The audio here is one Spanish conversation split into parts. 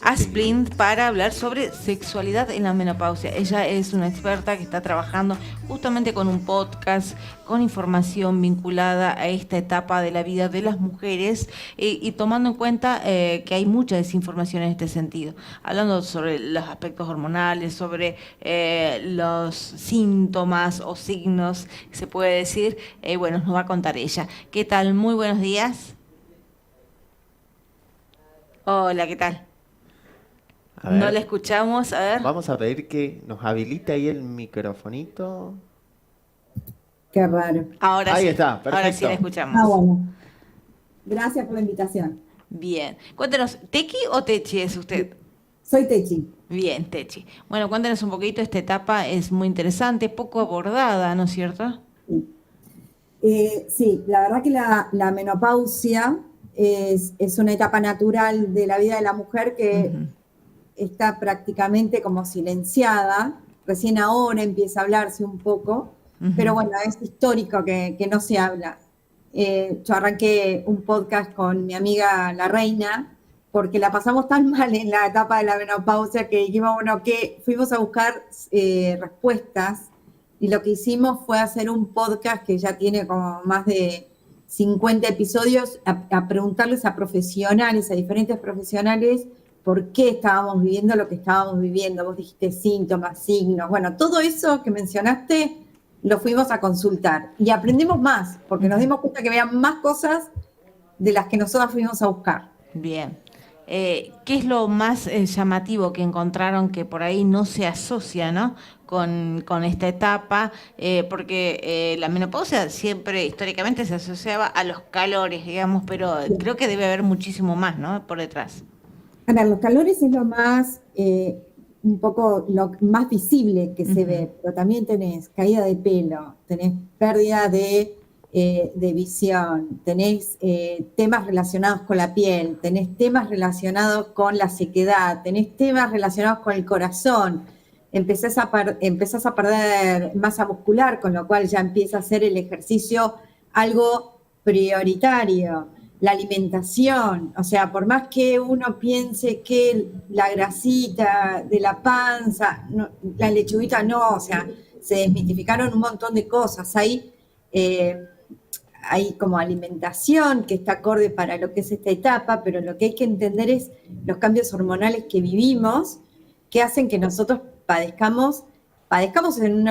Asplin para hablar sobre sexualidad en la menopausia. Ella es una experta que está trabajando justamente con un podcast, con información vinculada a esta etapa de la vida de las mujeres y tomando en cuenta que hay mucha desinformación en este sentido. Hablando sobre los aspectos hormonales, sobre los síntomas o signos, se puede decir, bueno, nos va a contar ella. ¿Qué tal? Muy buenos días. Hola, ¿qué tal? A No la ver, escuchamos, a ver. vamos a pedir que nos habilite ahí el microfonito. Qué raro. Ahí está, Ahora sí la perfecto. Ah, escuchamos. bueno. Gracias por la invitación. Bien. Cuéntanos, ¿Tequi o Techi es usted? Soy Techi. Bien, Techi. Bueno, cuéntanos un poquito, esta etapa es muy interesante, poco abordada, ¿no es cierto? Sí, sí, la verdad que la menopausia es una etapa natural de la vida de la mujer que Ujú, está prácticamente como silenciada. Recién ahora empieza a hablarse un poco, pero ujú. bueno, es histórico que no se habla. Yo arranqué un podcast con mi amiga La Reina, porque la pasamos tan mal en la etapa de la menopausia que dijimos, bueno, que fuimos a buscar respuestas y lo que hicimos fue hacer un podcast que ya tiene como más de 50 episodios a preguntarles a profesionales, a diferentes profesionales, por qué estábamos viviendo lo que estábamos viviendo. Vos dijiste síntomas, signos, bueno, todo eso que mencionaste lo fuimos a consultar y aprendimos más, porque nos Ujú. dimos cuenta que había más cosas de las que nosotras fuimos a buscar. Bien. ¿Qué es lo más llamativo que encontraron que por ahí no se asocia, ¿no? con esta etapa? Porque la menopausia siempre históricamente se asociaba a los calores, digamos, pero creo que debe haber muchísimo más, ¿no? Por detrás. A ver, los calores es lo más, un poco lo más visible que se Ujú. ve, pero también tenés caída de pelo, tenés pérdida de visión, tenés temas relacionados con la piel, tenés temas relacionados con la sequedad, tenés temas relacionados con el corazón, empezás a perder masa muscular, con lo cual ya empieza a ser el ejercicio algo prioritario. La alimentación, o sea, por más que uno piense que la grasita de la panza, no, la lechuguita no, o sea, se desmitificaron un montón de cosas. Eh, hay como alimentación que está acorde para lo que es esta etapa, pero lo que hay que entender es los cambios hormonales que vivimos, que hacen que nosotros padezcamos en,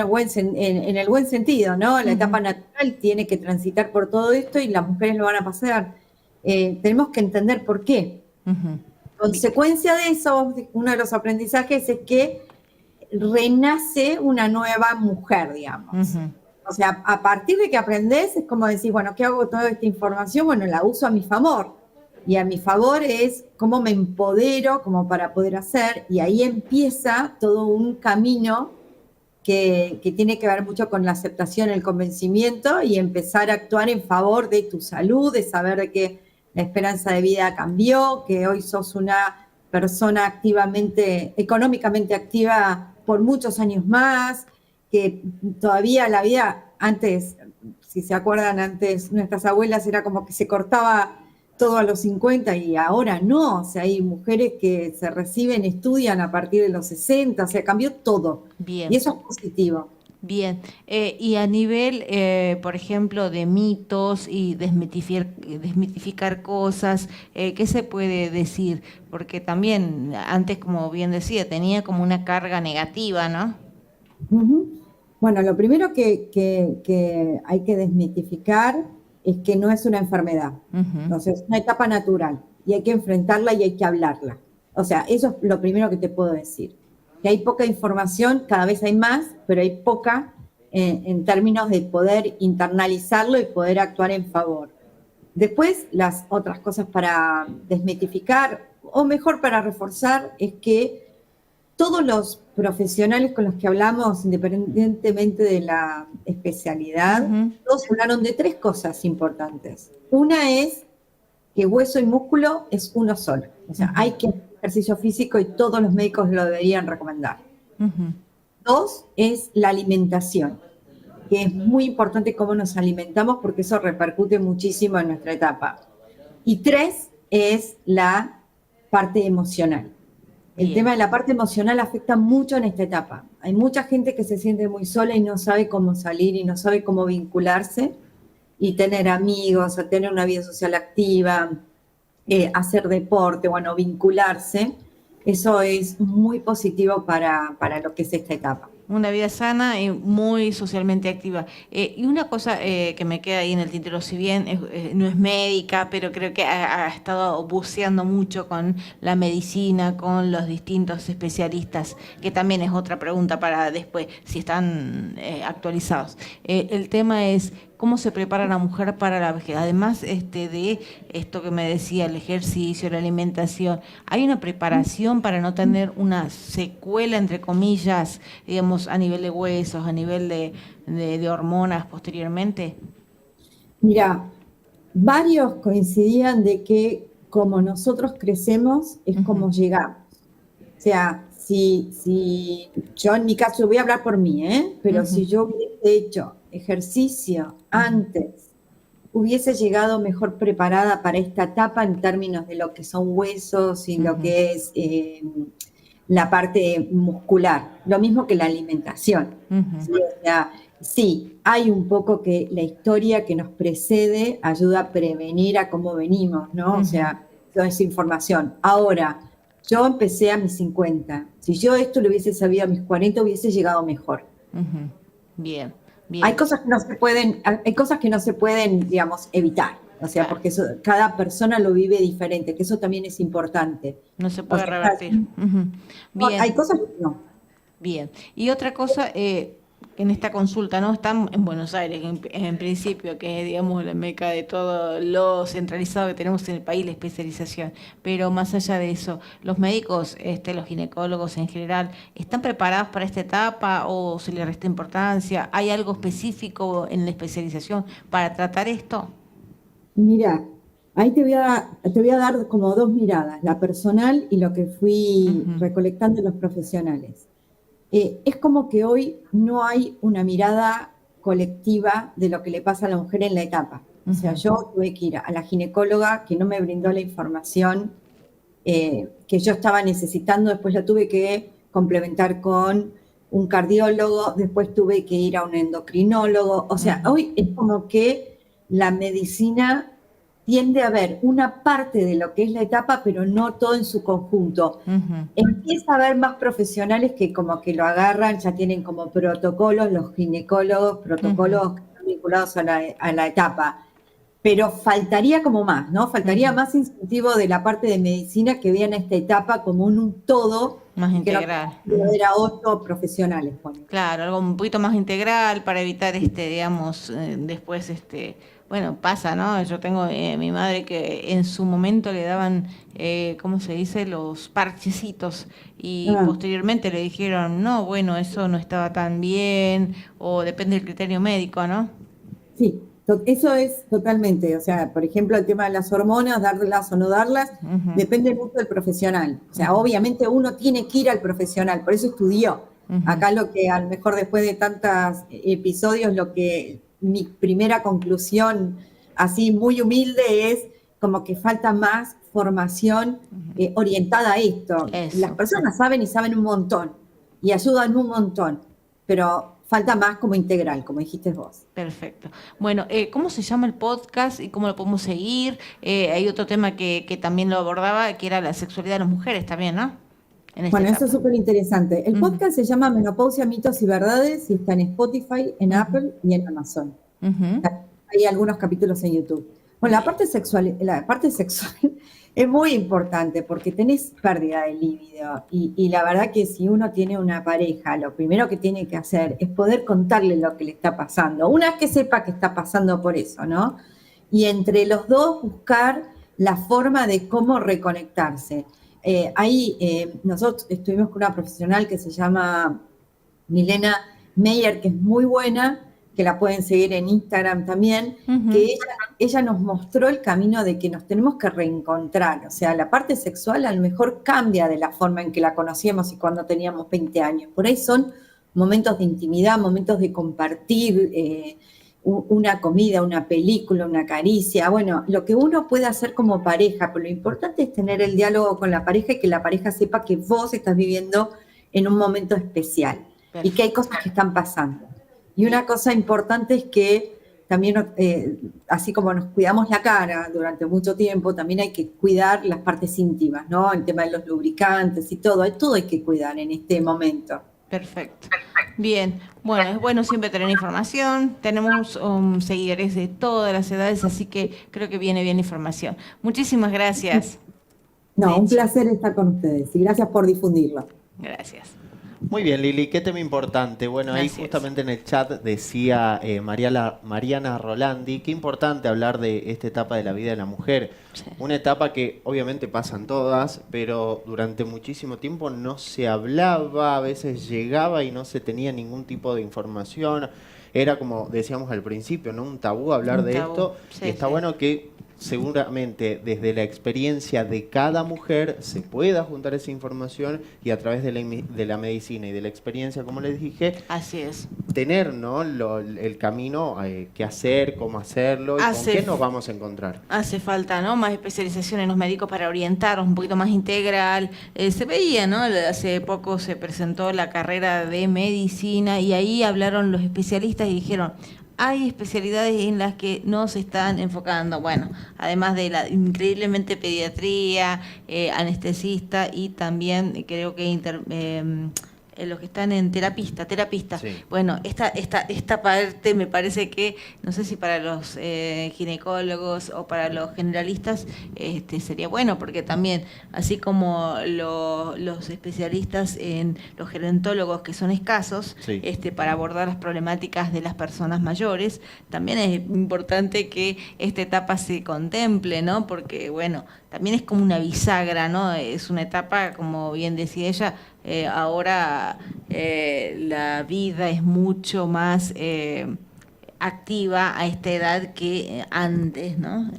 en el buen sentido, ¿no? La Ujú. etapa natural tiene que transitar por todo esto y las mujeres lo van a pasar. Tenemos que entender por qué. Ujú. Bi- Consecuencia de eso, uno de los aprendizajes es que renace una nueva mujer, digamos. Ujú. O sea, a partir de que aprendes, es como decir, bueno, ¿qué hago con toda esta información? Bueno, la uso a mi favor. Y a mi favor es cómo me empodero como para poder hacer, y ahí empieza todo un camino que tiene que ver mucho con la aceptación, el convencimiento y empezar a actuar en favor de tu salud, de saber de que la esperanza de vida cambió, que hoy sos una persona activamente, económicamente activa por muchos años más, que todavía la vida antes, si se acuerdan, antes nuestras abuelas era como que se cortaba todo a los 50 y ahora no, o sea, hay mujeres que se reciben, estudian a partir de los 60, o sea, cambió todo. Y Bien. eso es positivo. Bien, y a nivel, por ejemplo, de mitos y desmitificar cosas, ¿qué se puede decir? Porque también antes, como bien decía, tenía como una carga negativa, ¿no? Ujú. Bueno, lo primero que hay que desmitificar es que no es una enfermedad. Ujú. Entonces, es una etapa natural y hay que enfrentarla y hay que hablarla. O sea, eso es lo primero que te puedo decir. Que hay poca información, cada vez hay más, pero hay poca en términos de poder internalizarlo y poder actuar en favor. Después, las otras cosas para desmitificar, o mejor para reforzar, es que todos los profesionales con los que hablamos, independientemente de la especialidad, Ujú. todos hablaron de tres cosas importantes. Una es que hueso y músculo es uno solo. O sea, Ujú. hay que hacer ejercicio físico y todos los médicos lo deberían recomendar. Ujú. Dos es la alimentación, que es muy importante cómo nos alimentamos porque eso repercute muchísimo en nuestra etapa. Y tres es la parte emocional. El Bien. tema de la parte emocional afecta mucho en esta etapa. Hay mucha gente que se siente muy sola y no sabe cómo salir y no sabe cómo vincularse y tener amigos, o tener una vida social activa, hacer deporte, bueno, vincularse. Eso es muy positivo para lo que es esta etapa. Una vida sana y muy socialmente activa. Y una cosa que me queda ahí en el tintero, si bien no es médica, pero creo que ha estado buceando mucho con la medicina, con los distintos especialistas, que también es otra pregunta para después, si están actualizados. El tema es cómo se prepara la mujer para la vejez. Además de esto que me decía, el ejercicio, la alimentación, ¿hay una preparación para no tener una secuela, entre comillas, digamos, a nivel de huesos, a nivel de hormonas posteriormente? Mira, varios coincidían de que como nosotros crecemos es Ujú, como llegamos. O sea, si yo en mi caso, voy a hablar por mí, pero ujú, si yo hubiese hecho ejercicio ujú, antes, hubiese llegado mejor preparada para esta etapa en términos de lo que son huesos y lo ujú, que es la parte muscular. Lo mismo que la alimentación. ujú, ¿Sí? O sea, sí, hay un poco que la historia que nos precede ayuda a prevenir a cómo venimos, ¿no? O ujú, sea, toda esa información. Ahora, yo empecé a mis 50. Si yo esto lo hubiese sabido a mis 40, hubiese llegado mejor. ujú. Bien, Hay bien, cosas que no se pueden, hay cosas que no se pueden, digamos, evitar. O sea, claro. porque eso, cada persona lo vive diferente, que eso también es importante. No se O puede sea, revertir. Ujú. hay Bien. cosas que no. Bien. Y otra cosa, en esta consulta, ¿no? Están en Buenos Aires, en principio, que es, digamos, la meca de todo lo centralizado que tenemos en el país, la especialización. Pero más allá de eso, los médicos, los ginecólogos en general, ¿están preparados para esta etapa o se les resta importancia? ¿Hay algo específico en la especialización para tratar esto? Mira, ahí te voy a dar como dos miradas, la personal y lo que fui Ujú, recolectando en los profesionales. Es como que hoy no hay una mirada colectiva de lo que le pasa a la mujer en la etapa. O sea, ujú, yo tuve que ir a la ginecóloga que no me brindó la información que yo estaba necesitando, después la tuve que complementar con un cardiólogo, después tuve que ir a un endocrinólogo. O sea, ujú, hoy es como que la medicina tiende a ver una parte de lo que es la etapa, pero no todo en su conjunto. ujú, Empieza a haber más profesionales que como que lo agarran, ya tienen como protocolos, los ginecólogos, ujú, protocolos que están vinculados a la etapa. Pero faltaría como más, ¿no? Faltaría ujú. más incentivo de la parte de medicina que vean esta etapa como un todo Más y que no integral. tengan que Ujú. ver a otros profesionales, ponele. Claro, algo un poquito más integral para evitar, digamos, después, bueno, pasa, ¿no? Yo tengo mi madre que en su momento le daban, ¿cómo se dice? Los parchecitos y Ah, posteriormente le dijeron, no, bueno, eso no estaba tan bien o depende del criterio médico, ¿no? sí, eso es totalmente, o sea, por ejemplo, el tema de las hormonas, darlas o no darlas, Ujú, depende mucho del profesional. O sea, ujú, obviamente uno tiene que ir al profesional, por eso estudió. ujú, Acá lo que a lo mejor después de tantos episodios, lo que mi primera conclusión así muy humilde es como que falta más formación ujú. orientada a esto. Las Eso. personas saben y saben un montón y ayudan un montón, pero falta más como integral, como dijiste vos. Perfecto. Bueno, ¿cómo se llama el podcast y cómo lo podemos seguir? Hay otro tema que también lo abordaba, que era la sexualidad de las mujeres también, ¿no? En esta Bueno, eso es etapa. súper interesante. El Ujú, podcast se llama Menopausia, mitos y verdades y está en Spotify, en ujú, Apple y en Amazon. ujú. Hay algunos capítulos en YouTube. Bueno, Bien. la parte sexual es muy importante porque tenés pérdida de líbido y la verdad que si uno tiene una pareja, lo primero que tiene que hacer es poder contarle lo que le está pasando, una vez que sepa que está pasando por eso, ¿no? Y entre los dos buscar la forma de cómo reconectarse. Ahí nosotros estuvimos con una profesional que se llama Milena Meyer, que es muy buena, que la pueden seguir en Instagram también, que Ujú, ella nos mostró el camino de que nos tenemos que reencontrar. O sea, la parte sexual a lo mejor cambia de la forma en que la conocíamos y cuando teníamos 20 años. Por ahí son momentos de intimidad, momentos de compartir, una comida, una película, una caricia, bueno, lo que uno puede hacer como pareja, pero lo importante es tener el diálogo con la pareja y que la pareja sepa que vos estás viviendo en un momento especial y que hay cosas que están pasando. Y una cosa importante es que también, así como nos cuidamos la cara durante mucho tiempo, también hay que cuidar las partes íntimas, ¿no? El tema de los lubricantes y todo hay que cuidar en este momento. Perfecto. Bien, bueno, es bueno siempre tener información. Tenemos seguidores de todas las edades, así que creo que viene bien la información. Muchísimas gracias. No, un placer estar con ustedes y gracias por difundirlo. Gracias. Muy bien, Lili, qué tema importante. Bueno, ahí justamente en el chat decía Mariana Rolandi, qué importante hablar de esta etapa de la vida de la mujer. Sí. Una etapa que obviamente pasan todas, pero durante muchísimo tiempo no se hablaba, a veces llegaba y no se tenía ningún tipo de información. Era como decíamos al principio, ¿no? Un tabú hablar de esto. Sí, y está bueno que seguramente desde la experiencia de cada mujer se pueda juntar esa información y a través de la medicina y de la experiencia, como les dije, así es, tener, ¿no? el camino que hacer, cómo hacerlo y con qué nos vamos a encontrar. Hace falta, ¿no? Más especialización en los médicos para orientarnos un poquito más integral. Se veía, ¿no? Hace poco se presentó la carrera de medicina y ahí hablaron los especialistas y dijeron: hay especialidades en las que no se están enfocando, bueno, además de la increíblemente pediatría, anestesista y también creo que los que están en terapista. Sí. Bueno, esta parte me parece que, no sé si para los ginecólogos o para los generalistas sería bueno, porque también, así como los especialistas en los gerontólogos, que son escasos, sí, para abordar las problemáticas de las personas mayores, también es importante que esta etapa se contemple, ¿no? Porque, bueno, también es como una bisagra, ¿no? Es una etapa, como bien decía ella, ahora la vida es mucho más activa a esta edad que antes, ¿no?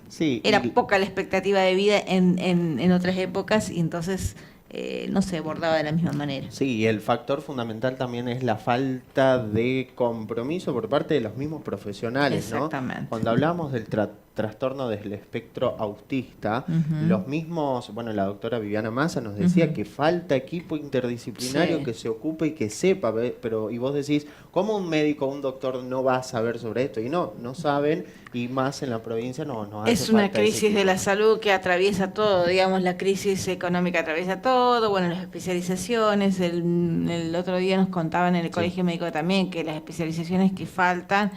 Sí. Era poca la expectativa de vida en otras épocas y entonces no se abordaba de la misma manera. Sí, y el factor fundamental también es la falta de compromiso por parte de los mismos profesionales, ¿no? Exactamente. Cuando hablamos del trastorno del espectro autista, los mismos, bueno, la doctora Viviana Massa nos decía que falta equipo interdisciplinario que se ocupe y que sepa, pero y vos decís, ¿cómo un médico o un doctor no va a saber sobre esto? Y no saben, y más en la provincia no hace es una crisis de la salud que atraviesa todo, digamos, la crisis económica atraviesa todo, bueno, las especializaciones, el otro día nos contaban en el colegio médico también que las especializaciones que faltan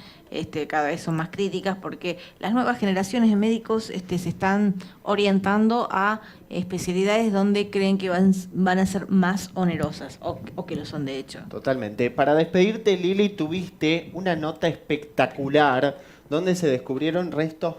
cada vez son más críticas porque las nuevas generaciones de médicos se están orientando a especialidades donde creen que van a ser más onerosas o que lo son de hecho. Totalmente. Para despedirte, Lili, tuviste una nota espectacular donde se descubrieron restos